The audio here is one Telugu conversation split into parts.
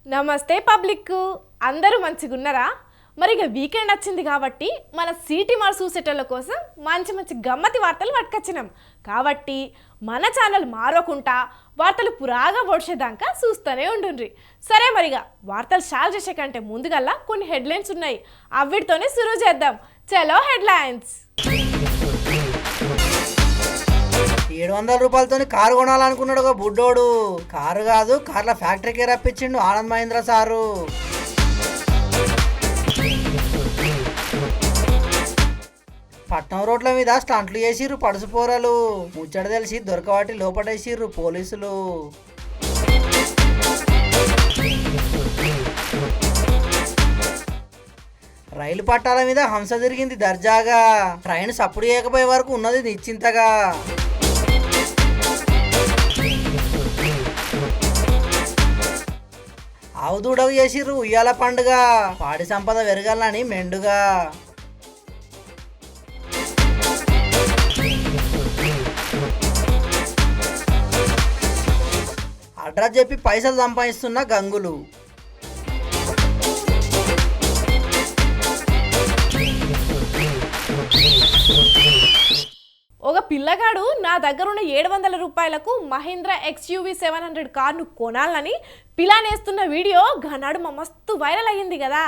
నమస్తే పబ్లిక్, అందరూ మంచిగున్నారా? మరి ఇక వీకెండ్ వచ్చింది కాబట్టి మన సిటీ మాల్ చూసేటోళ్ళ కోసం మంచి మంచి గమ్మతి వార్తలు పట్టుకొచ్చినాం. కాబట్టి మన ఛానల్ మారకుండా వార్తలు పురాగా పొడిచేదాకా చూస్తూనే ఉండుండ్రి. సరే, మరిగా వార్తలు స్టార్ట్ చేసే కంటే ముందుగల్లా కొన్ని హెడ్లైన్స్ ఉన్నాయి, అవిటితోనే శురు చేద్దాం. చలో హెడ్లైన్స్. 700 రూపాయలతో కారు కొనాలనుకున్నాడు ఒక బుడ్డోడు. కారు కాదు, కార్ల ఫ్యాక్టరీకి రప్పించిండు ఆనంద్ మహీంద్ర సారు. పట్నం రోడ్ల మీద స్టంట్లు చేసిర్రు పడుసుపోరలు. ముచ్చట తెలిసి దొరకవాటి లోపటేసిర్రు పోలీసులు. రైలు పట్టాల మీద హంస తిరిగింది దర్జాగా. ట్రైన్ సప్పుడు చేయకపోయే వరకు ఉన్నది నిశ్చింతగా. ఆవుదూడవు చేసిర్రు ఉయ్యాల పండుగ. పాడి సంపద వెరగాలని మెండుగా. అడ్రస్ చెప్పి పైసలు సంపాదిస్తున్న గంగులు. ఒక పిల్లగాడు నా దగ్గర ఉన్న 700 రూపాయలకు మహీంద్రా XUV 700 కార్ను కొనాలని ప్లాన్ వేస్తున్న వీడియో గనాడు మస్తు వైరల్ అయ్యింది కదా.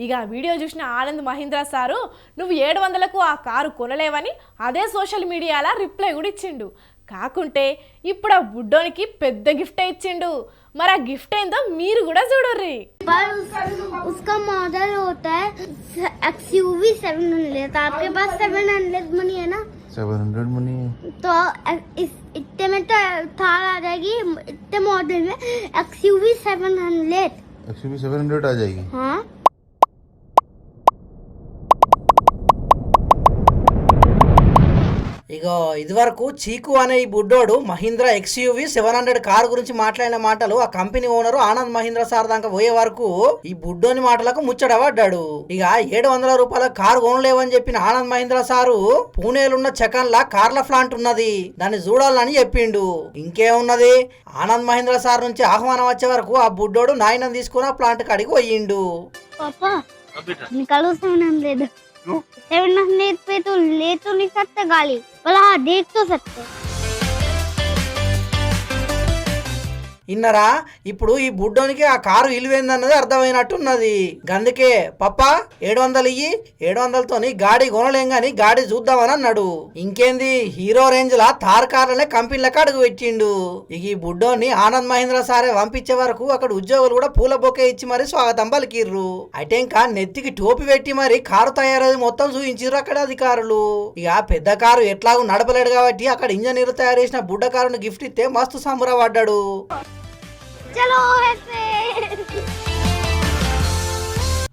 ఇక వీడియో చూసిన ఆనంద్ మహీంద్రా సారు నువ్వు 700లకు ఆ కారు కొనలేవని అదే సోషల్ మీడియాలో రిప్లై కూడా ఇచ్చిండు. కాకుంటే ఇప్పుడు ఆ బుడ్డోనికి పెద్ద గిఫ్ట్ ఇచ్చిండు. మరి ఆ గిఫ్ట్ ఏందో మీరు కూడా చూడర్రి. उसका मॉडल होता है XUV 700. आपके पास 700 मनी है ना? 700 मनी है तो इतने में तो थार आ जाएगी. इतने मॉडल में XUV 700. XUV 700 आ जाएगी. हाँ, ఇగో ఇదివరకు చీకు అనే ఈ బుడ్డోడు మహీంద్రా XUV 700 కారు గురించి మాట్లాడిన మాటలు ఆ company owner Anand Mahindra sir దాకా పోయే వరకు ఈ బుడ్డోని మాటలకు ముచ్చటపడ్డాడు. ఇక 700 రూపాయల కారు కొనలేవని చెప్పిన ఆనంద్ మహీంద్ర సారు పూణేలున్న చకన్లా కార్ల ప్లాంట్ ఉన్నది, దాన్ని చూడాలని చెప్పిండు. ఇంకేమున్నది, ఆనంద్ మహీంద్ర సార్ నుంచి ఆహ్వానం వచ్చే వరకు ఆ బుడ్డోడు నాయనం తీసుకుని ఆ ప్లాంట్ కాడికి పోయిండు. पापा निकालो 700. 700 पे तो ले तो नहीं सकते गाड़ी, बोला हाँ देख तो सकते. ఇన్నరా, ఇప్పుడు ఈ బుడ్డోనికి ఆ కారు విలువైందన్నది అర్థమైనట్టున్నది. గందుకే పప్పా 700 ఇయ్యి, 700తోని గాడి కొనలేం గాని గాడి చూద్దామని అన్నాడు. ఇంకేంది, హీరో రేంజ్ లా థార్ కార్లనే కంపెనీలకు అడుగు పెట్టిండు. ఇక ఈ బుడ్డోని ఆనంద్ మహీంద్ర సారే పంపించే వరకు అక్కడ ఉద్యోగులు కూడా పూల బొకే ఇచ్చి మరి స్వాగతం పలికిర్రు. అయితే ఇంకా నెత్తికి టోపీ పెట్టి మరి కారు తయారది మొత్తం చూపించిర్రు అక్కడ అధికారులు. ఇక పెద్ద కారు ఎట్లాగూ నడపలేడు కాబట్టి అక్కడ ఇంజనీర్ తయారు చేసిన బుడ్డ కారును గిఫ్ట్ ఇస్తే మస్తు సంబరపడ్డాడు. चलो ऐसे.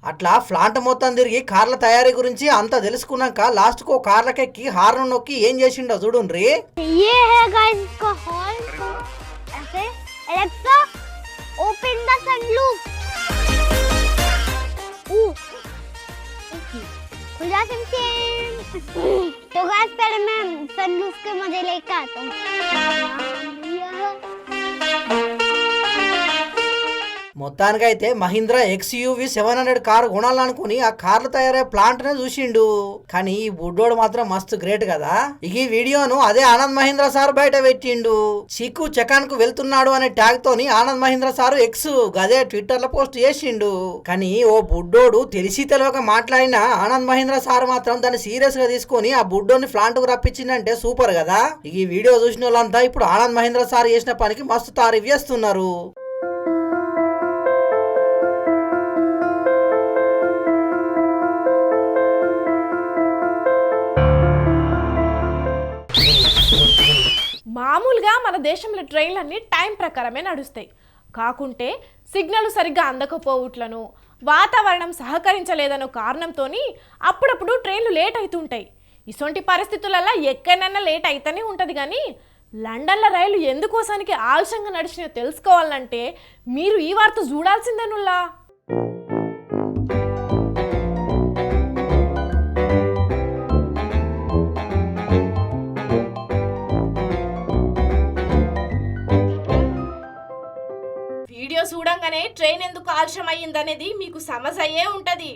అట్లా ప్లాంట్ మొత్తం తిరిగి కార్ల తయారీ గురించి అంతా తెలుసుకున్నాక లాస్ట్ కు కార్లకెక్కి హార్న్ నొక్కి ఏం చేసిండో చూడుండ్రి. ये है गाइस इसका हॉर्न. ऐसे एलेक्सा ओपन द सनरूफ. खुल जा सकते. तो गाइस पहले मैं सनरूफ के मजे लेके आता हूँ. మొత్తానికైతే మహీంద్రా XUV 700 కారు కొనాలనుకుని ఆ కార్లు తయారయ్యే ప్లాంట్ నే చూసిండు. కానీ ఈ బుడ్డోడు మాత్రం మస్తు గ్రేట్ కదా. ఇక ఈ వీడియోను అదే ఆనంద్ మహీంద్ర సార్ బయట పెట్టిండు. చీకు చకాన్ కు వెళ్తున్నాడు అనే ట్యాగ్ తోని ఆనంద్ మహీంద్ర సార్ ఎక్స్ గదే ట్విట్టర్ లో పోస్ట్ చేసిండు. కానీ ఓ బుడ్డోడు తెలిసి తెలియక మాట్లాడిన ఆనంద్ మహీంద్ర సార్ మాత్రం దాన్ని సీరియస్ గా తీసుకొని ఆ బుడ్డోని ప్లాంట్ కు రప్పించిందంటే సూపర్ కదా. ఈ వీడియో చూసిన వాళ్ళంతా ఇప్పుడు ఆనంద్ మహీంద్ర సార్ చేసిన పనికి మస్తు తారీఫ్ చేస్తున్నారు. మామూలుగా మన దేశంలో ట్రైన్లన్నీ టైం ప్రకారమే నడుస్తాయి. కాకుంటే సిగ్నల్ సరిగ్గా అందకపోవట్లను, వాతావరణం సహకరించలేదనో కారణంతో అప్పుడప్పుడు ట్రైన్లు లేట్ అవుతుంటాయి. ఇటువంటి పరిస్థితులలో ఎక్కడైనా లేట్ అయితేనే ఉంటుంది. కానీ లండన్లో రైలు ఎందుకోసానికి ఆలస్యంగా నడిచినా తెలుసుకోవాలంటే మీరు ఈ వార్త చూడాల్సిందేనుల్లా. చూడంగానే ట్రైన్ ఎందుకు ఆలస్యం అయ్యిందనేది మీకు సమస్య అయ్యే ఉంటది.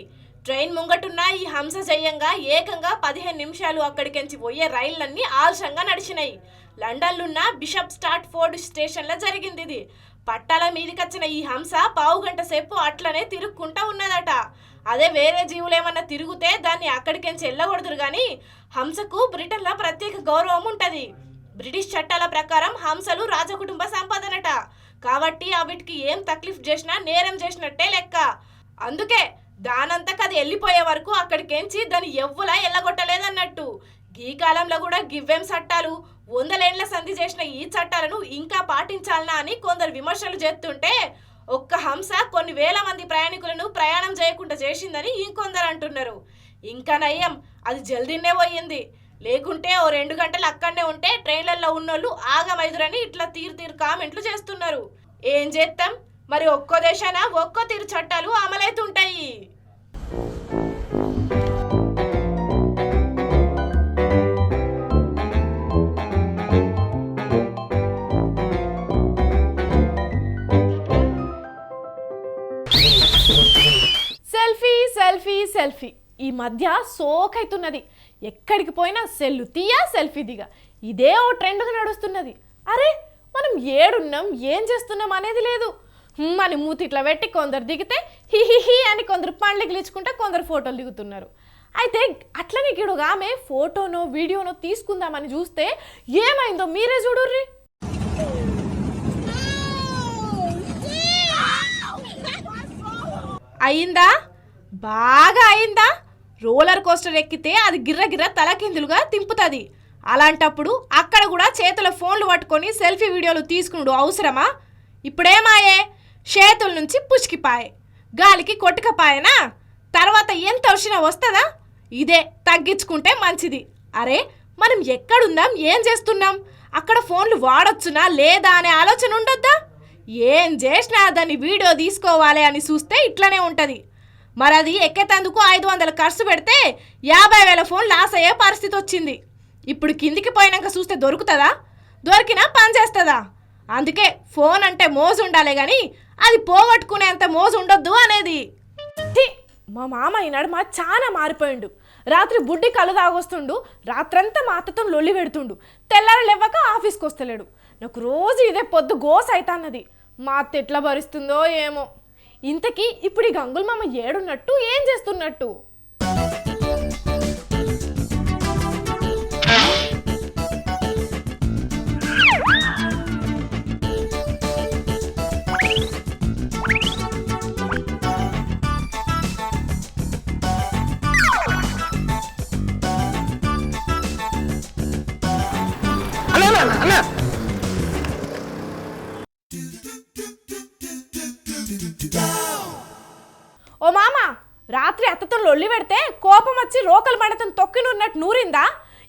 ట్రైన్ ముంగటున్న ఈ హంస జయంగా ఏకంగా 15 నిమిషాలు అక్కడికెంచి పోయే రైళ్లన్నీ ఆలస్యంగా నడిచినాయి. లండన్లున్న బిషప్ స్టాట్ ఫోర్డ్ స్టేషన్లో జరిగింది ఇది. పట్టాల మీదకొచ్చిన ఈ హంస పావుగంట సేపు అట్లనే తిరుక్కుంటా ఉన్నదట. అదే వేరే జీవులు ఏమన్నా తిరిగితే దాన్ని అక్కడికెంచి వెళ్ళకూడదురు కానీ హంసకు బ్రిటన్లో ప్రత్యేక గౌరవం ఉంటుంది. బ్రిటిష్ చట్టాల ప్రకారం హంసలు రాజకుటుంబ సంపాదనట. కాబట్టి అవిటికి ఏం తక్లీఫ్ చేసినా నేరం చేసినట్టే లెక్క. అందుకే దానంతకు అది వెళ్ళిపోయే వరకు అక్కడికెంచి దాన్ని ఎవ్వలా ఎల్లగొట్టలేదన్నట్టు. ఈ కాలంలో కూడా గివ్వేం చట్టాలు, 100 ఏళ్ల సంధి చేసిన ఈ చట్టాలను ఇంకా పాటించాలనా అని కొందరు విమర్శలు చేస్తుంటే ఒక్క హంస కొన్ని వేల మంది ప్రయాణికులను ప్రయాణం చేయకుండా చేసిందని ఇంకొందరు అంటున్నారు. ఇంకా నయ్యం అది జల్దీనే పోయింది. లేకుంటే ఓ 2 గంటలు అక్కడనే ఉంటే ట్రైన్లలో ఉన్నోళ్ళు ఆగమైదురని ఇట్లా తీరు కామెంట్లు చేస్తున్నారు. ఏం చేస్తాం మరి, ఒక్కో దేశాన ఒక్కో తీరు చట్టాలు అమలవుతుంటాయి. సెల్ఫీ సెల్ఫీ సెల్ఫీ ఈ మధ్య సోకైతున్నది. ఎక్కడికి పోయినా సెల్లు తీయా సెల్ఫీ దిగా ఇదే ఓ ట్రెండ్గా నడుస్తున్నది. అరే మనం ఏడున్నాం ఏం చేస్తున్నాం అనేది లేదు. అని మూతి ఇట్లా పెట్టి కొందరు దిగితే హిహిహి అని కొందరు పండ్లు గిలుచుకుంటే కొందరు ఫోటోలు దిగుతున్నారు. అయితే అట్లనే గిడుగా ఆమె ఫోటోనో వీడియోనో తీసుకుందామని చూస్తే ఏమైందో మీరే చూడుర్రి. అయిందా? బాగా అయిందా? రోలర్ కోస్టర్ ఎక్కితే అది గిర్రగిర్ర తలకిందులుగా తింపుతుంది. అలాంటప్పుడు అక్కడ కూడా చేతుల ఫోన్లు పట్టుకొని సెల్ఫీ వీడియోలు తీసుకున్నాడు అవసరమా? ఇప్పుడేమాయే, చేతుల నుంచి పుష్కిపాయే, గాలికి కొట్టుకపాయనా? తర్వాత ఎంత వచ్చినా వస్తుందా? ఇదే తగ్గించుకుంటే మంచిది. అరే మనం ఎక్కడుందాం, ఏం చేస్తున్నాం, అక్కడ ఫోన్లు వాడొచ్చునా లేదా అనే ఆలోచన ఉండొద్దా? ఏం చేసినా దాన్ని వీడియో తీసుకోవాలి అని చూస్తే ఇట్లనే ఉంటుంది. మరి అది ఎక్కేటందుకు 500 ఖర్చు పెడితే 50,000 ఫోన్ లాస్ అయ్యే పరిస్థితి వచ్చింది. ఇప్పుడు కిందికి పోయినాక చూస్తే దొరుకుతుందా? దొరికినా పని చేస్తుందా? అందుకే ఫోన్ అంటే మోజు ఉండాలి కానీ అది పోగొట్టుకునేంత మోజు ఉండొద్దు అనేది. మా మామ ఈనాడు చాలా మారిపోయిండు. రాత్రి బుడ్డి కళ్ళు తాగొస్తుండు, రాత్రంతా మా అత్తతో లొల్లి పెడుతుండు, తెల్లారి లేవక ఆఫీస్కి వస్తలేడు. నాకు రోజు ఇదే పొద్దు గోస్ అవుతాన్నది. మా అత్త ఎట్లా భరిస్తుందో ఏమో. ఇంతకీ ఇప్పుడు ఈ గంగుల మామ ఏడున్నట్టు, ఏం చేస్తున్నట్టు? ఓ మామ, రాత్రి అత్తతో లొల్లి పెడితే కోపం వచ్చి రోకలు మండతం తొక్కినున్నట్టు నూరిందా?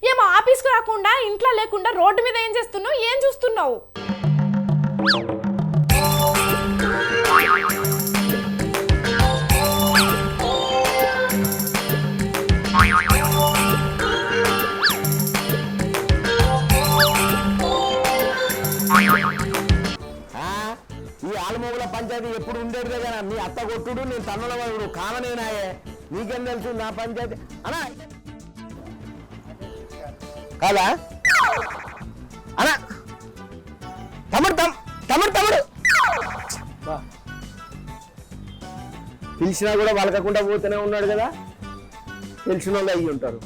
ఏమో ఆఫీస్కి రాకుండా ఇంట్లో లేకుండా రోడ్డు మీద ఏం చేస్తున్నావు, ఏం చూస్తున్నావు? ఈ ఆలమూగుల పంచాయతీ ఎప్పుడు ఉండేది కదా, మీ అత్త కొట్టుడు నేను తన్నుల వాడు కామనేనాయే, నీకేం తెలుసు నా పంచాయతీ అనా కాదా అనా? తమ్ముడు తమ్ముడు తమ్ముడు పిలిచినా కూడా వలకకుండా పోతూనే ఉన్నాడు కదా, తెలిసిన వాళ్ళు అయ్యి ఉంటారు.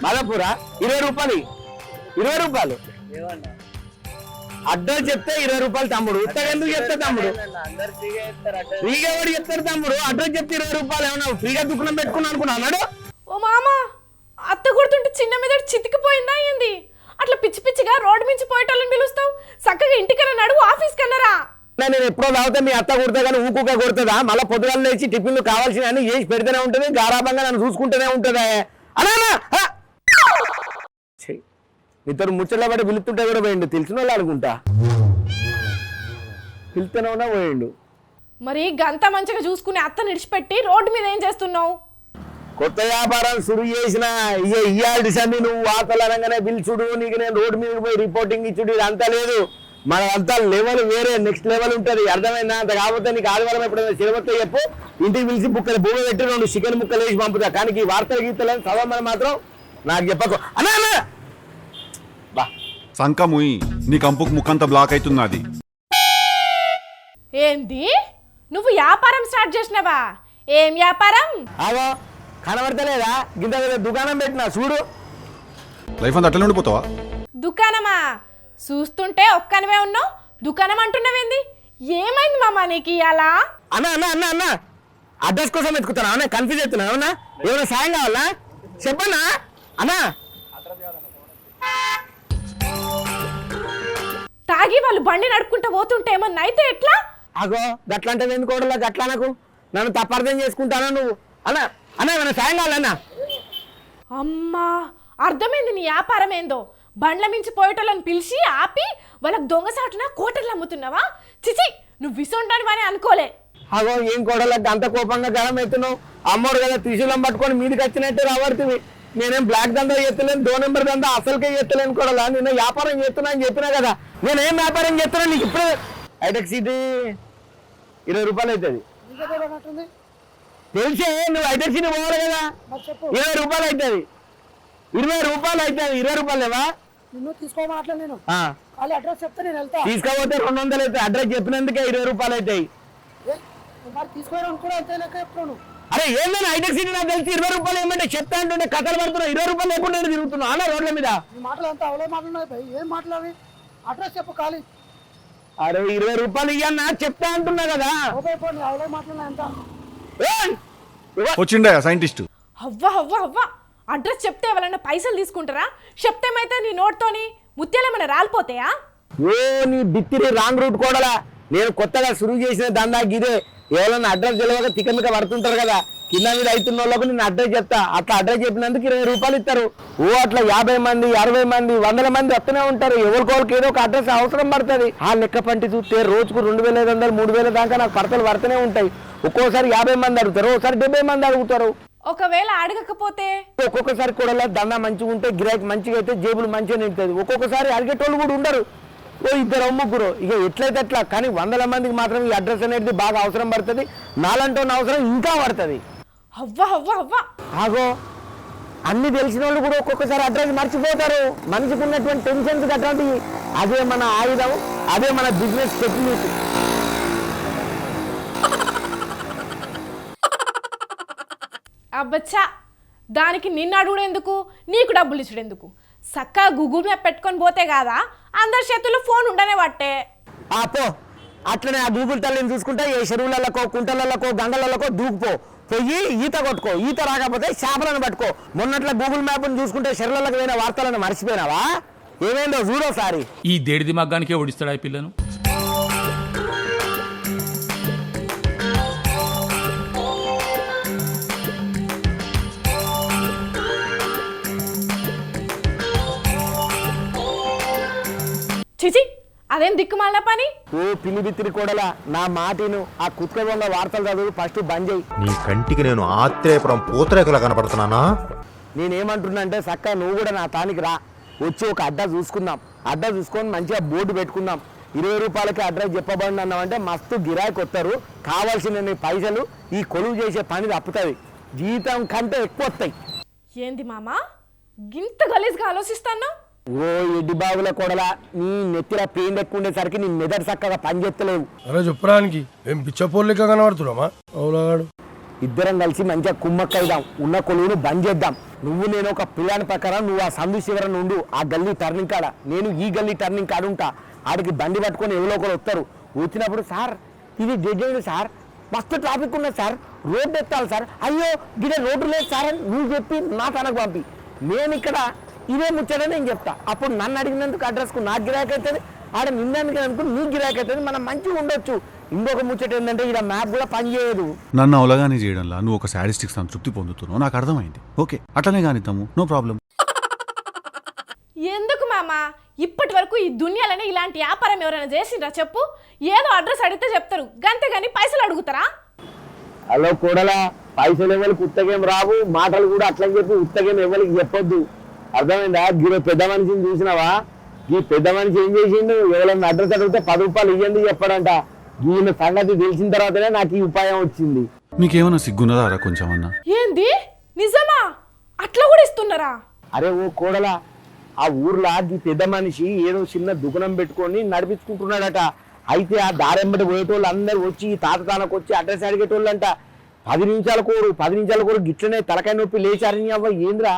మాదాపూరా 20 రూపాయలు, 20 రూపాయలు అడ్రస్ చెప్తే 20 రూపాయలు తమ్ముడు. ఉత్తగా ఎందుకు చెప్తా తమ్ముడు? ఫ్రీగా ఎవరు చెప్తారు తమ్ముడు? అడ్రస్ చెప్తే 20 రూపాయలు. ఏమన్నా ఫ్రీగా దుకాణం పెట్టుకున్నా అనుకున్నా అన్నాడు. ఓ మామ, అత్త కొడుతుంటే చిన్న మీద చితికిపోయిందా ఏంది? అట్లా పిచ్చి పిచ్చిగా రోడ్డు మించి పోయేటోళ్ళని పిలుస్తావు? చక్కగా ఇంటికన్నా నడువు, ఆఫీస్ కన్నారా? నేను ఎప్పుడో తాగితే మీ అత్త కొడతా కానీ ఊకుగా కొడుతుందా? మళ్ళీ పొద్దుగాల లేచి టిఫిన్లు కావాల్సిన అన్ని చేసి పెడితేనే ఉంటుంది, గారాభంగా నన్ను చూసుకుంటూనే ఉంటుందా? అనా ఇతరు ముచ్చట్ల పడి పిలుస్తుంటే కూడా పోయిండు, తెలిసిన వాళ్ళు అనుకుంటా. పిలుస్తూనే ఉన్నా పోయిండు. మరి గంత మంచిగా చూసుకుని అత్త నిడిచిపెట్టి రోడ్డు మీద ఏం చేస్తున్నావు? కొత్త వ్యాపారం సురు చేసిన ఇయ్యాలి సంది నువ్వు వార్తలు అనగానే పిలుచుడు, నీకు నేను రోడ్డు మీద పోయి రిపోర్టింగ్ ఇచ్చుడు, ఇది అంతా లేదు. మనదంతా లెవెల్ వేరే, నెక్స్ట్ లెవెల్ ఉంటుంది. అర్థమైందా? అంత కాకపోతే నీకు ఆదివారం ఎప్పుడైనా సిలబత్తో చెప్పు, ఇంటికి పిలిచి బుక్కలు భూమి పెట్టి 2 చికెన్ ముక్కలు వేసి పంపుతా. కానీ ఈ వార్తలు గీతలని చదవమని మాత్రం నాకు చెప్పకు. అన్నా అన్నా బా సంకముయి నీ కంపుకు ముఖంతా బ్లాక్ అవుతున్నది. ఏంది నువ్వు వ్యాపారం స్టార్ట్ చేసినావా? ఏం వ్యాపారం? ఆగో కనబడతలేదా? గింత దుకాణం పెట్టినా చూడు. లైఫ్ అంతా అట్లనే ఉండిపోతావా? దుకాణమా? చూస్తుంటే ఒక్కనివే ఉన్నావు, దుకాణం అంటున్నావేంది? ఏమైంది మామ నీకు ఇయాలా? అన్నా అన్నా అన్నా అన్నా అడ్రస్ కోసం ఎత్తుకుతాను అన్న, కన్ఫ్యూజ్ అవుతున్నా. అవునా? ఏమైనా సాయం కావాలా చెప్పన్నా అన్నా? తాగి వాళ్ళు బండి నడుపుకుంటూ పోతుంటే ఏమన్నా అయితే ఎట్లా? అగో గట్లంటే ఎందుకోవడం గట్లా నాకు నన్ను తప్పర్థం చేసుకుంటానా నువ్వు? అన్నా అన్నా ఏమైనా సాయం కావాలన్నా? అమ్మా అర్థమైంది నీ వ్యాపారం ఏందో. బండ్ల మించి పోయేటోళ్ళని పిలిచి ఆపి వాళ్ళకి దొంగసాటున కోటర్లు అమ్ముతున్నావా? చిచి నువ్వు విసుంటాను అని అనుకోలే. అగో ఏం కోడలకు అంత కోపంగా గడం ఎత్తున్నావు? అమ్మోడు కదా త్రిశూలం పట్టుకొని మీదికి వచ్చినట్టే రాబడుతుంది. నేనేం బ్లాక్ దందా ఎత్తలేను, 2 నెంబర్ దందా అసలుకే ఎత్తలేను కోడలా. నేను వ్యాపారం చేస్తున్నా అని చెప్పినా కదా. నేనేం వ్యాపారం చేస్తున్నా నీకు ఇప్పుడే హైటెక్ సిటీ 20 రూపాయలు అవుతుంది. తెలిసే నువ్వు హైటెక్ సిటీ పోవాలి కదా, 20 రూపాయలు అవుతుంది. 20 రూపాయలు అవుతుంది. 20 రూపాయలు లేవా? తీసుకోమాట్లా నేను ఆ. వాళ్ళ అడ్రస్ చెప్తే నేను వెళ్తా. తీసుకోపోతే 200 అవుతాయి. అడ్రస్ చెప్పినందుకే 20 రూపాయలు అవుతాయి. మరి తీసుకోవడానికి కూడా అంతే లెక్క చెప్తాను. అరే ఏందని హైటెక్ సిటీ నాకు తెలిసి 20 రూపాయలు ఏమంటే చెప్తా అంటుండే కథలు పడుతున్నా. 20 రూపాయలు లేకుండా తిరుగుతున్నా అలా రోడ్ల మీద. ఈ మాటలు అంతా అవలే మాటలున్నాయి భయ్. ఏం మాట్లాడి అడ్రస్ చెప్పు ఖాళీ. అరే 20 రూపాయలు ఇయ్యన్నా చెప్తా అంటున్నా కదా. పోనీ అవలే మాటలున్నాయి అంతా. ఏయ్! వచ్చిండే సైంటిస్ట్. అవ్వా అవ్వా అవ్వా అడ్రస్ చెప్తే ఎవరన్నా పైసలు తీసుకుంటారా? చెప్తే ఏమైతే నీ నోట్తోని ముత్యాలేమైనా రాలిపోతాయా? ఓ నీ బిత్తిరి రాంగ్ రూట్ కోడలా. నేను కొత్తగా సురువు చేసిన దందా గిదే. ఎవరన్నా అడ్రస్ తెలియక తికమిక పడుతుంటారు కదా, కింద మీద అవుతున్న వాళ్ళకు నేను అడ్రస్ చెప్తా. అట్లా అడ్రస్ చెప్పినందుకు 20 రూపాయలు ఇస్తారు. ఓ అట్లా 50 మంది 60 మంది 100 మంది వస్తూనే ఉంటారు. ఎవరికోళ్ళకి ఏదో ఒక అడ్రస్ అవసరం పడుతుంది. ఆ లెక్క పంటి చూస్తే రోజుకు 2500 3000 దాకా నాకు పడతలు పడుతూనే ఉంటాయి. ఒక్కోసారి 50 మంది అడుగుతారు, ఒకసారి 70 మంది అడుగుతారు. ఒకవేళ అడగకపోతే? ఒక్కొక్కసారి కూడా దందా మంచిగా ఉంటే గిరాకీ మంచిగా అయితే జేబులు మంచిగా నిండుతుంది. ఒక్కొక్కసారి అడిగేటోళ్ళు కూడా ఉండరు, ఓ 2 ముగ్గురు. ఇక ఎట్లయితే అట్లా. కానీ 100 మందికి మాత్రం ఈ అడ్రస్ అనేది బాగా అవసరం పడుతుంది. నాలంటో అవసరం ఇంకా పడుతుంది. అవ్వా అవ్వా అవ్వా ఆగో అన్ని తెలిసిన వాళ్ళు కూడా ఒక్కొక్కసారి అడ్రస్ మర్చిపోతారు. మనిషికి ఉన్నటువంటి టెన్షన్స్ అట్లాంటి. అదే మన ఆయుధం, అదే మన బిజినెస్ టెక్నిక్. అబ్బచ్చా దానికి నిన్ను అడుగుడు ఎందుకు, నీకు డబ్బులు ఇచ్చుడు ఎందుకు? చక్కగా గూగుల్ మ్యాప్ పెట్టుకొని పోతే కాదా అందరి చేతుల్లో ఫోన్ ఉండనే పట్టే. పో అట్లనే ఆ గూగుల్ తల్లిని చూసుకుంటే ఏ చెరువులకో కుంటలకో గంగలకో దూకుపో, పోయి ఈత కొట్టుకో. ఈత రాకపోతే చేపలను పట్టుకో. మొన్నట్ల గూగుల్ మ్యాప్ని చూసుకుంటే చెరువులకు పోయిన వార్తలను మర్చిపోయినావా? ఏమైందో చూడోసారి. ఈ దేడిది మగ్గానికే ఓడిస్తాడా ఈ పిల్లను? చిచి అదేం దిక్కుమాలిన పని? ఓ పిల్లి బిత్తిరి కోడలా, నా మాటిను. ఆ కుత్కబొంగ వార్తలు చదువు ఫస్ట్ బంద్ చేయి. నీ కంటికి నేను ఆత్రేయపురం పూతరేకులా కనపడుతున్నానా? నేనేమంటున్నా అంటే చక్క నువ్వు కూడా నా తానికి రా, వచ్చి ఒక అడ్డా చూసుకుందాం. అడ్డా చూసుకొని మంచిగా బోర్డు పెట్టుకుందాం. 20 రూపాయలకి అడ్రస్ చెప్పబడి అన్నామంటే మస్తు గిరాకీ వస్తారు. కావాల్సిన పైసలు ఈ కొలువు చేసే పని తప్పుతుంది. జీతం కంటే ఎక్కువ వస్తాయి. ఏంది మామా గింత గలీజ్గా ఆలోచిస్తాను? ఓ ఎడ్డి బాబుల కొడలా, నీ నెత్తిల పెయిన్ ఎక్కువ ఉండేసరికి నీ మెదడు చక్కగా పనిచేస్తలేవు. అరే చెప్పడానికి ఏం పిచ్చపోర్లిక కనబడుతున్నామా? అవులాగాడు ఇద్దరం కలిసి మంచిగా కుమ్మక్కైదాం, ఉన్న కొలువును బంద్ చేద్దాం. నువ్వు నేను ఒక ప్లాన్ ప్రకారం నువ్వు ఆ సందు శివరణ ఉండు, ఆ గల్లీ టర్నింగ్ కాడ, నేను ఈ గల్లీ టర్నింగ్ కాడ ఉంటా. ఆడికి బండి పట్టుకొని ఎవరో ఒకరు వస్తారు. వచ్చినప్పుడు సార్ ఇది డెడ్ సార్, మస్తు ట్రాఫిక్ ఉన్నది సార్, రోడ్డు ఎత్తాలి సార్, అయ్యో గిడ రోడ్డు లేదు సార్ అని నువ్వు చెప్పి నా తనకు పంపి, నేను ఇక్కడ ఇదే ముచ్చటని నేను చెప్తా. అప్పుడు నన్ను అడిగినందుకు అడ్రస్కు నాకు గిరాకీ అవుతుంది, ఆడ నిన్నందుకు అనుకుని నీకు గిరాకీ అవుతుంది, మనం మంచిగా ఉండొచ్చు. ఇంకొక ముచ్చట ఏంటంటే ఇలా మ్యాప్ కూడా పనిచేయదు. నన్ను అవలగానే చేయడంలా నువ్వు ఒక సాడిస్టిక్ సంతృప్తి పొందుతున్నావు, నాకు అర్థమైంది. ఓకే అట్లనే కానిద్దాము, నో ప్రాబ్లం. ఎందుకు మామ ఇప్పటి వరకు ఈ దునియాలని ఇలాంటి వ్యాపారం ఎవరైనా చేసిండ్రా చెప్పు? ఏదో అడ్రస్ అడిగితే చెప్తారు, గంతేగాని పైసలు అడుగుతారా? హలో కూడలా, పైసలు ఎవరికి ఉత్తగేం రావు, మాటలు కూడా అట్లా చెప్పి ఉత్తగేం ఎవరికి చెప్పొద్దు, అర్థమైందా? గీరో పెద్ద మనిషిని చూసినావా? ఈ పెద్ద మనిషి ఏం చేసిండు, ఎవరైనా అడ్రస్ అడిగితే 10 రూపాయలు ఇవ్వండి చెప్పాడంట. ఈయన సంగతి తెలిసిన తర్వాతనే నాకు ఈ ఉపాయం వచ్చింది. మీకేమన్నా సిగ్గున్నదారా కొంచెం అన్నా? ఏంది నిజమా? అట్లా కూడా ఇస్తున్నారా? అరే ఓ కోడలా, ఆ ఊర్లో ఈ పెద్ద మనిషి ఏదో చిన్న దుకాణం పెట్టుకొని నడిపించుకుంటున్నాడట. అయితే ఆ దారెంబడి పోయేటోళ్ళు అందరు వచ్చి తాత తానకు వచ్చి అడ్రస్ అడిగేటోళ్ళు అంట. 10 నిమిషాల కోరు గిట్లనే తలకాయ నొప్పి లేచారని అవ్వ ఏంద్రా,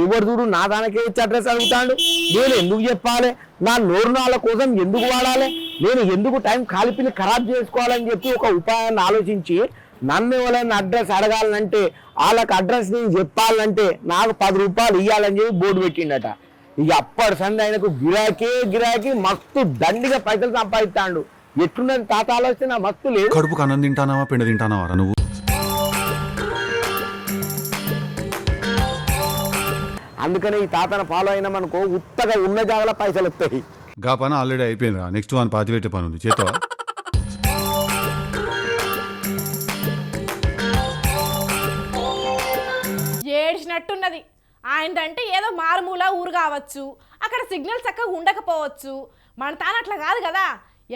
ఎవరు చూడు నా దానికే వచ్చి అడ్రస్ అడుగుతాడు. నేను ఎందుకు చెప్పాలి, నా నోరు నాళ్ళ కోసం ఎందుకు వాడాలి, నేను ఎందుకు టైం కాలిపిల్లి ఖరాబ్ చేసుకోవాలని చెప్పి ఒక ఉపాయాన్ని ఆలోచించి నన్ను ఎవరైనా అడ్రస్ అడగాలంటే వాళ్ళకి అడ్రస్ నేను చెప్పాలంటే నాకు 10 రూపాయలు ఇవ్వాలని చెప్పి బోర్డు పెట్టిండట. ఇక అప్పటి సంది ఆయనకు గిరాకీ మస్తు దండిగా పైసలు సంపాదిస్తాడు. ఎట్లున్నది తాత ఆలోచన మస్తు లేదు. కడుపుకు అన్నం తింటానావా పెండ తింటానావా నువ్వు? అందుకనే ఈ తాతను ఫాలో అయినామనుకో ఉత్తగా ఉన్న జాగల పైసలు వస్తాయి. గా పని ఆల్రెడీ అయిపోయిందిరా, నెక్స్ట్ వన్ పాతి పెట్టే పని ఉంది, చేస్తావా? ఏడ్చినట్టున్నది. ఆయనదంటే ఏదో మారుమూల ఊరు కావచ్చు, అక్కడ సిగ్నల్ చక్కగా ఉండకపోవచ్చు. మన తాను అట్లా కాదు కదా,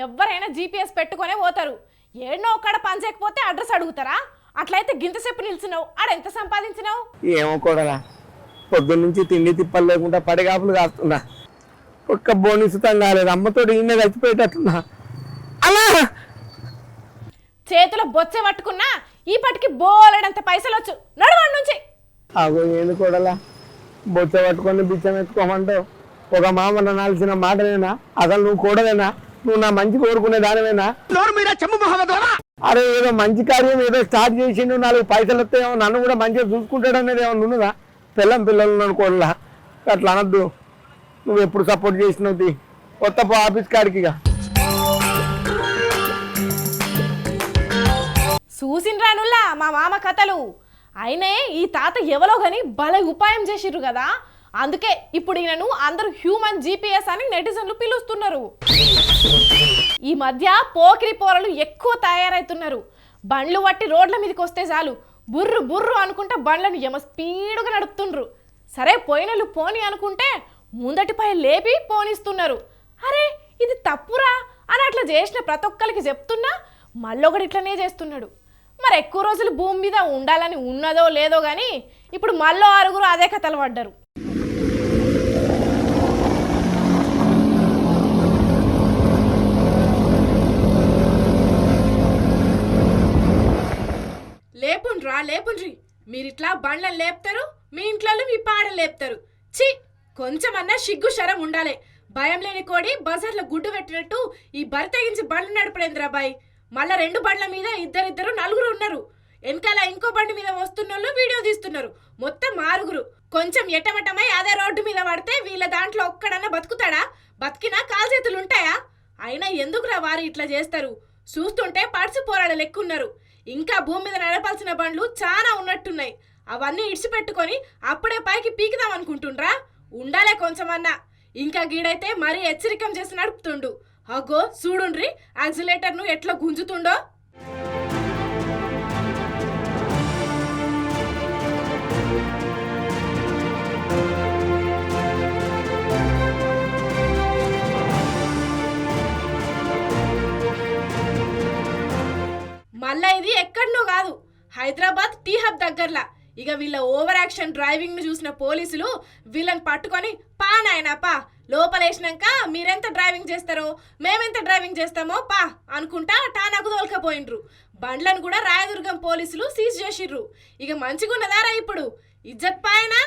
ఎవరైనా GPS పెట్టుకునే పోతారు. ఏడనో ఒక్కడ పని చేయకపోతే అడ్రస్ అడుగుతారా? అట్లయితే గింతసేపు నిలిచినావు, ఆడెంత సంపాదించినావు? ఏమో కూడా పొద్దున్న నుంచి తిండి తిప్పలు లేకుండా పడిగాపులు కాస్తున్నా, ఒక్క బోనిసుతం కాలేదు. అమ్మతోటి ఈయన చచ్చిపోయేటట్టున్నా. అలా చేతిలో బొచ్చే పట్టుకున్నా ఈ పట్టుకి బోలెడంత పైసలు వచ్చు. నడవండి నుంచి. అగో ఏంది కూడలా, బొచ్చ పట్టుకొని బిచ్చం ఎత్తుకోమంటావు? ఒక మామ నాల్సిన మాటనేనా? అసలు నువ్వు కూడలేనా? నువ్వు నా మంచి కోరుకునే దానివేనా? అరే ఏదో మంచి కార్యం ఏదో స్టార్ట్ చేసిండు, 4 పైసలు వస్తాయేమో, నన్ను కూడా మంచిగా చూసుకుంటాడు అనేది ఏమన్నా ఉన్నదా? పిల్లలు అనుకోలా, అట్లా అనద్దు. నువ్వు ఎప్పుడు సపోర్ట్ చేసినవు కొత్త ఆఫీస్ కాడికి. చూసిండ్రానుల్లా మా మామ కథలు. అయినే ఈ తాత ఎవరో గాని భలే ఉపాయం చేసిర్రు కదా, అందుకే ఇప్పుడు ఈయనను అందరూ హ్యూమన్ GPS అని నెటిజన్లు పిలుస్తున్నారు. ఈ మధ్య పోకిరి పోరలు ఎక్కువ తయారవుతున్నారు. బండ్లు పట్టి రోడ్ల మీదకి వస్తే చాలు బుర్రు బుర్రు అనుకుంటా బండ్లను ఎమ స్పీడుగా నడుపుతుండ్రు. సరే పోయినలు పోని అనుకుంటే ముందటిపై లేపి పోనిస్తున్నారు. అరే ఇది తప్పురా అని అట్లా చేసిన ప్రతి ఒక్కరికి చెప్తున్నా మళ్ళొకటి ఇట్లనే చేస్తున్నాడు. మరి ఎక్కువ రోజులు భూమి మీద ఉండాలని ఉన్నదో లేదో కానీ ఇప్పుడు మళ్ళీ 6 అదే కథలు పడ్డారు. లేపుండ్రి మీరిట్లా బండ్లను లేపుతారు, మీ ఇంట్లో మీ పాడలు లేపుతారు. చి కొంచెమన్నా సిగ్గు శరం ఉండాలి. భయం లేని కోడి బజార్లో గుడ్డు పెట్టినట్టు ఈ బరి తెగించి బండ్లు నడపడేంద్రా బాయ్. మళ్ళా 2 బండ్ల మీద ఇద్దరు 4 ఉన్నారు. వెనకాల ఇంకో బండి మీద వస్తున్నోళ్ళు వీడియో తీస్తున్నారు. మొత్తం 6. కొంచెం ఎటమటమై అదే రోడ్డు మీద పడితే వీళ్ళ దాంట్లో ఒక్కడన్నా బతుకుతాడా? బతికినా కాలు చేతులు ఉంటాయా? అయినా ఎందుకురా వారు ఇట్లా చేస్తారు? చూస్తుంటే పడిచి పోరాడ లెక్కున్నారు. ఇంకా భూమి మీద నడపాల్సిన బండ్లు చాలా ఉన్నట్టున్నాయి. అవన్నీ ఇడిచిపెట్టుకొని అప్పుడే పైకి పీకుదాం అనుకుంటుండ్రా? ఉండాలే కొంచెమన్నా. ఇంకా గీడైతే మరీ హెచ్చరికం చేసి నడుపుతుండు. అగో చూడుండ్రి యాక్సిలేటర్ను ఎట్లా గుంజుతుండో. మళ్ళా ఇది ఎక్కడనో కాదు, హైదరాబాద్ టీ హబ్ దగ్గరలా. ఇక వీళ్ళ ఓవర్ యాక్షన్ డ్రైవింగ్ ను చూసిన పోలీసులు వీళ్ళని పట్టుకొని పా నాయనా పా, లోపలేసినాక మీరెంత డ్రైవింగ్ చేస్తారో మేమెంత డ్రైవింగ్ చేస్తామో పా అనుకుంటా టానాకు తోలుకపోయిండ్రు. బండ్లను కూడా రాయదుర్గం పోలీసులు సీజ్ చేసిర్రు. ఇక మంచిగున్నదారా ఇప్పుడు ఇజ్జత్ పాయనా?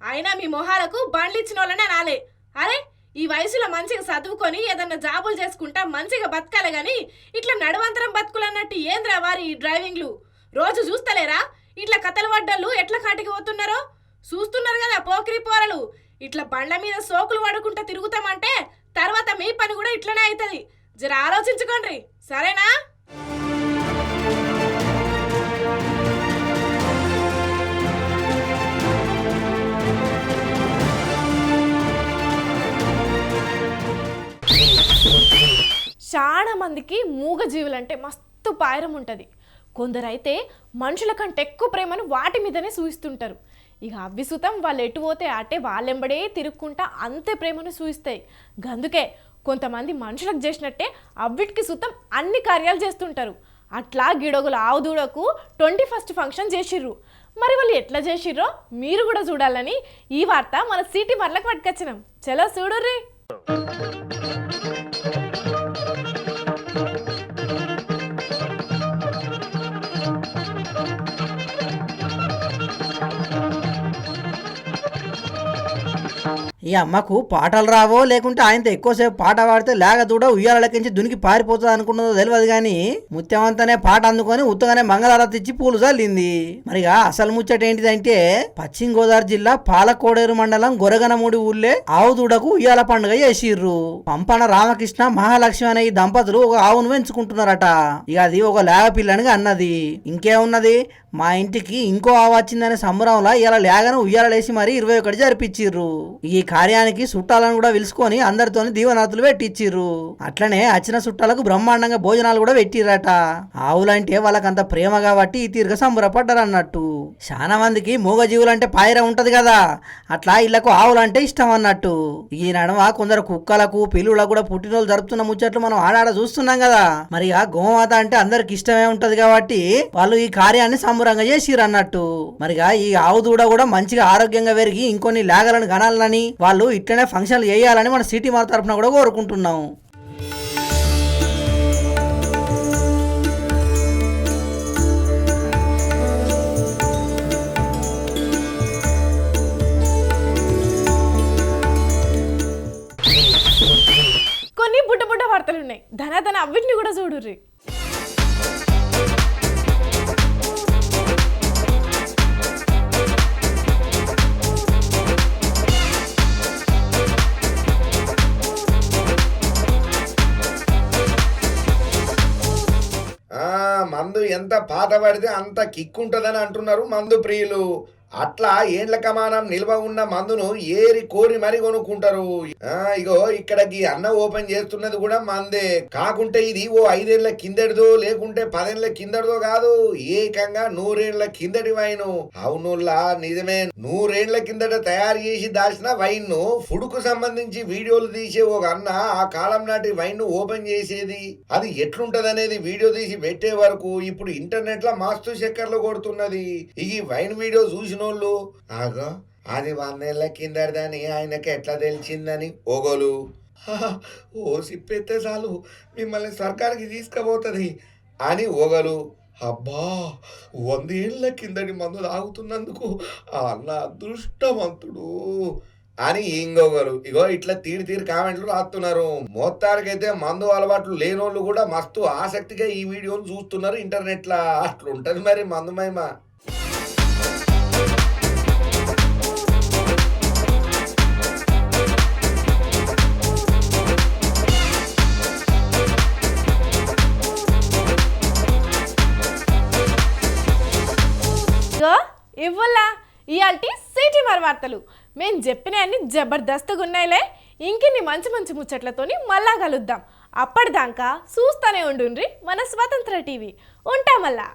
అయినా మీ మొహాలకు బండ్లు ఇచ్చిన వాళ్ళనే రాలే. అరే ఈ వయసులో మంచిగా చదువుకొని ఏదన్నా జాబులు చేసుకుంటా మంచిగా బతకాలి గాని ఇట్లా నడవంతరం బతుకులన్నట్టు ఏంద్రా వారి డ్రైవింగ్లు? రోజు చూస్తలేరా ఇట్లా కథలు పడ్డళ్ళు ఎట్లా కాటికి పోతున్నారో? చూస్తున్నారు కదా పోకిరి పోరలు. ఇట్లా బండ్ల మీద సోకులు పడుకుంటా తిరుగుతామంటే తర్వాత మీ పని కూడా ఇట్లనే అవుతుంది. జర ఆలోచించుకోండి సరేనా? చాలా మందికి మూగజీవులంటే మస్తు పాయరం ఉంటుంది. కొందరైతే మనుషుల కంటే ఎక్కువ ప్రేమను వాటి మీదనే చూపిస్తుంటారు. ఇక అవి సుతం వాళ్ళు ఎటు పోతే అటే వాళ్ళెంబడే తిరుక్కుంటా అంతే ప్రేమను చూపిస్తాయి. గందుకే కొంతమంది మనుషులకు చేసినట్టే అవిటికి సుతం అన్ని కార్యాలు చేస్తుంటారు. అట్లా గిడొగుల ఆవు దూడకు 21st ఫంక్షన్ చేసిర్రు. మరి వాళ్ళు ఎట్లా చేసిర్రో మీరు కూడా చూడాలని ఈ వార్త మన సిటీ మరలకు పట్టుకొచ్చినాం. చలో చూడుర్రీ. ఈ అమ్మకు పాటలు రావో లేకుంటే ఆయనతో ఎక్కువసేపు పాట పాడితే లేక దూడ ఉయ్యాలకించి దునికి పారిపోతుంది అనుకున్నదో తెలియదు కానీ ముత్యమంతనే పాట అందుకొని ఉత్తగానే మంగళారతి ఇచ్చి పూలు చల్లింది. మరిగా అసలు ముచ్చట ఏంటిదంటే పశ్చిమ గోదావరి జిల్లా పాలకోడేరు మండలం గొరగనమూడి ఊళ్ళే ఆవు దూడకు ఉయ్యాల పండుగ చేసిర్రు. పంపన రామకృష్ణ మహాలక్ష్మి అనే ఈ దంపతులు ఒక ఆవును పెంచుకుంటున్నారట. ఇక అది ఒక లేగ పిల్లనిగా అన్నది. ఇంకేమున్నది, మా ఇంటికి ఇంకో ఆవు వచ్చిందనే సంబరంలో ఇలా లేగను ఉయ్యాలేసి మరి 21 జరిపిచ్చిర్రు. ఈ కార్యానికి చుట్టాలను కూడా పిలుచుకొని అందరితో దీవనాతులు పెట్టిచ్చిర్రు. అట్లనే వచ్చిన చుట్టాలకు బ్రహ్మాండంగా భోజనాలు కూడా పెట్టిర్రట. ఆవులంటే వాళ్ళకంత ప్రేమ కాబట్టి ఈ తీరుగా సంబరపడ్డారు అన్నట్టు. చాలా మందికి మూగజీవులంటే పాయర ఉంటది కదా, అట్లా ఇళ్లకు ఆవులంటే ఇష్టం అన్నట్టు. ఈ నడమ కొందరు కుక్కలకు పిల్లులకు కూడా పుట్టినరోజు జరుపుతున్న ముచ్చట్లు మనం ఆడాడ చూస్తున్నాం కదా. మరి ఆ గోమాత అంటే అందరికి ఇష్టమే ఉంటది కాబట్టి వాళ్ళు ఈ కార్యాన్ని సంబరంగా చేసిర్రు అన్నట్టు. మరిగా ఈ ఆవు దూడ కూడా మంచిగా ఆరోగ్యంగా పెరిగి ఇంకొన్ని లేగలను కనాలని వాళ్ళు ఇట్లనే ఫంక్షన్లు చేయాలని మన సిటీ మార్ తరఫున కూడా కోరుకుంటున్నాం. కొన్ని బుడ్డ బుడ్డ వార్తలు ఉన్నాయి, ధన అవిటిని కూడా చూడుర్రి. మందు ఎంత పాత పడితే అంత కిక్కుంటదని అంటున్నారు మందు ప్రియులు. అట్లా ఏండ్ల కమానం నిల్వ ఉన్న మందును ఏరి కోరి మరీ కొనుక్కుంటారు. ఇగో ఇక్కడికి అన్న ఓపెన్ చేస్తున్నది కూడా మందే. కాకుంటే ఇది ఓ 5 ఏళ్ల కిందటిదో లేకుంటే 10 ఏళ్ల కిందటిదో కాదు, ఏకంగా 100 ఏళ్ల కిందటి వైను. అవునుల్లా నిజమే, 100 ఏళ్ల కిందట తయారు చేసి దాచిన వైన్ ను ఫుడ్ కు సంబంధించి వీడియోలు తీసే ఒక అన్న ఆ కాలం నాటి వైన్ ను ఓపెన్ చేసేది, అది ఎట్లుంటదనేది వీడియో తీసి పెట్టే వరకు ఇప్పుడు ఇంటర్నెట్ లో మస్తు చక్కర్లు కొడుతున్నది. ఈ వైన్ వీడియో చూసి ఆగో అది 100 ఏళ్ల కిందదని ఆయనకి ఎట్లా తెలిసిందని ఓగోలు. ఓ సిప్పెత్తే చాలు మిమ్మల్ని సర్కార్కి తీసుకుపోతుంది అని ఓగలు. అబ్బా 100 ఏళ్ల కిందటి మందు తాగుతున్నందుకు అన్న అదృష్టవంతుడు అని ఇంకొకరు. ఇగో ఇట్లా తీరి కామెంట్లు రాస్తున్నారు. మొత్తానికైతే మందు అలవాట్లు లేనోళ్ళు కూడా మస్తు ఆసక్తిగా ఈ వీడియోను చూస్తున్నారు ఇంటర్నెట్ లా. అట్లుంటది మరి మందు మహిమ. ఇవ్వల్లా ఇయాల్టి సిటీ మరి వార్తలు మేము చెప్పిన అన్ని జబర్దస్త్గా ఉన్నాయిలే. ఇంకిన్ని మంచి మంచి ముచ్చట్లతోని మళ్ళా కలుద్దాం. అప్పటిదాకా చూస్తూనే ఉండుండ్రి మన స్వతంత్ర టీవీ. ఉంటా మళ్ళా.